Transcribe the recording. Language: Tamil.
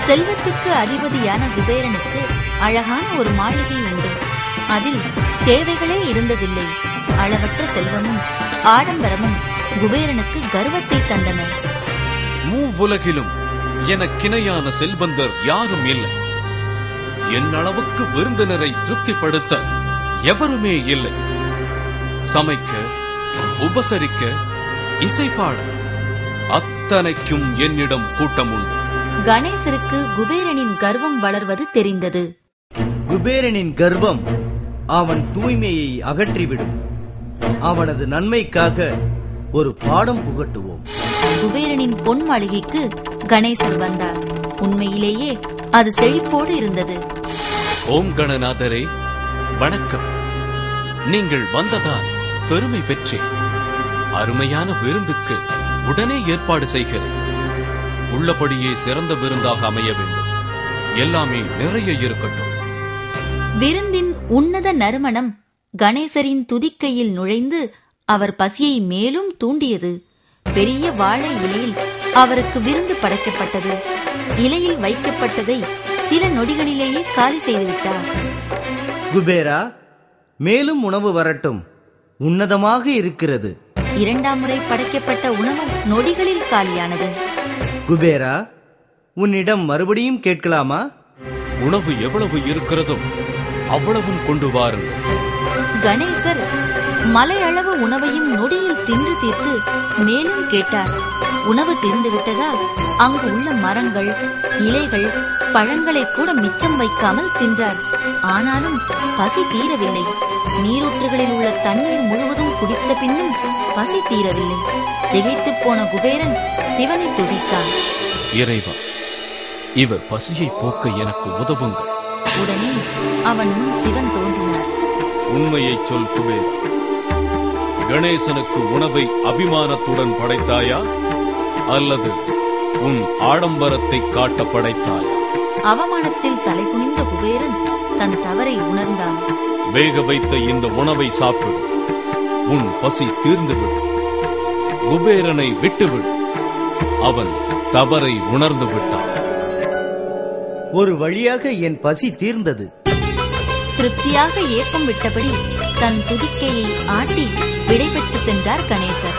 செல்வத்துக்கு அதிபதியான குபேரனுக்கு அழகான ஒரு மாளிகை உண்டு. அதில் தேவைகளே இருந்ததில்லை. அளவற்ற செல்வமும் ஆடம்பரமும் குபேரனுக்கு கர்வத்தை தந்தன. மூவுலகிலும் எனக்கிணையான செல்வந்தர் யாரும் இல்லை. என் அளவுக்கு விருந்தினரை திருப்திப்படுத்த எவருமே இல்லை. சமைக்க, உபசரிக்க, இசைப்பாட அத்தனைக்கும் என்னிடம் கூட்டம் உண்டு. கணேசருக்கு குபேரனின் கர்வம் வளர்வது தெரிந்தது. குபேரனின் கர்வம் அவன் தூய்மையை அகற்றிவிடும். அவனது நன்மைக்காக ஒரு பாடம் புகட்டுவோம். குபேரனின் பொன் மாளிகைக்கு கணேசர் வந்தார். உண்மையிலேயே அது செழிப்போடு இருந்தது. ஓம் கணநாதரே, வணக்கம். நீங்கள் வந்ததால் பெருமை பெற்றேன். அருமையான விருந்துக்கு உடனே ஏற்பாடு செய்கிறேன். உள்ளபடியே சிறந்த விருந்தாக அமைய வேண்டும். எல்லாமே நிறைய இருக்கட்டும். விருந்தின் உன்னத நறுமணம் கணேசரின் துதிக்கையில் நுழைந்து அவர் பசியை மேலும் தூண்டியது. பெரிய வாழை இலையில் அவருக்கு விருந்து படைக்கப்பட்டது. இலையில் வைக்கப்பட்டதை சில நொடிகளிலேயே காலி செய்துவிட்டார். குபேரா, மேலும் உணவு வரட்டும், உன்னதமாக இருக்கிறது. இரண்டாம் முறை படைக்கப்பட்ட உணவு நொடிகளில் காலியானது. குபேரா, உன்னிடம் மறுபடியும் கேட்கலாமா? உணவு எவ்வளவு இருக்கிறதோ அவ்வளவும் கொண்டு வாருங்கள். கணேசர் மலையளவு உணவையும் நொடியில் தின்று தீர்த்து மேலும் கேட்டார். உணவு தீர்ந்துவிட்டதால் அங்கு உள்ள மரங்கள், இலைகள், பழங்களை கூட மிச்சம் வைக்காமல் தின்றார். ஆனாலும் பசி தீரவில்லை. நீரூற்றுகளில் உள்ள தண்ணீர் முழுவதும் குடித்த பின்னும் பசி தீரவில்லை. திகைத்து போன குபேரன் சிவனை துதித்தார். இறைவா, இவர் பசியை போக்க எனக்கு உதவுங்கள். உடனே அவன் முன் சிவன் தோன்றினார். உண்மையை சொல் குபேர். கணேசனுக்கு உணவை அபிமானத்துடன் படைத்தாயா அல்லது உன் ஆடம்பரத்தை காட்ட படைத்தாயா? அவமானத்தில் தலை குனிந்த குபேரன் தன் தவறை உணர்ந்தான். வேக வைத்த இந்த உணவை சாப்பிடு. உன் பசி தீர்ந்துவிடும். குபேரனை விட்டுவிடு. அவன் தவறை உணர்ந்து விட்டான். ஒரு வழியாக என் பசி தீர்ந்தது. திருப்தியாக ஏப்பம் விட்டபடி தன் துதிக்கையை ஆட்டி விடைபெற்று சென்றார் கணேசர்.